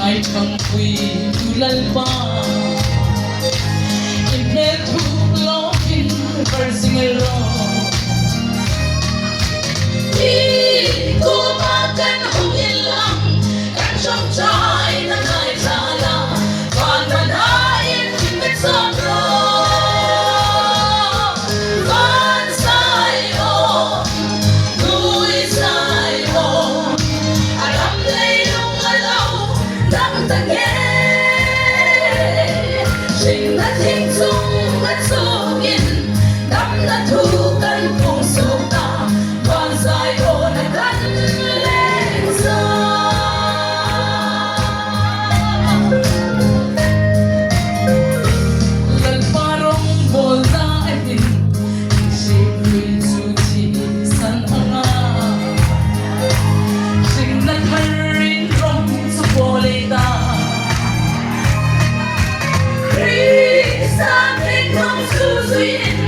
ai thăng quy tu lal pa in me thu lo in per sing lo đi cô ba căn hồng yên lặng căn trong trái nắng ngày ra la còn mà đã yên tình biết gió vẫn sai ô núi sai ô đắm lấy lúc ở đâu đắm ta nghe trình đã thiên dung mất số yên đắm đã thu căn cùng số ta còn dài ô đã cắt lên gió lần pha rong bồ ra em chỉ vì chú chỉ sẵn anga trình đã thay rong su bồ lê ta Risa bên không su duyên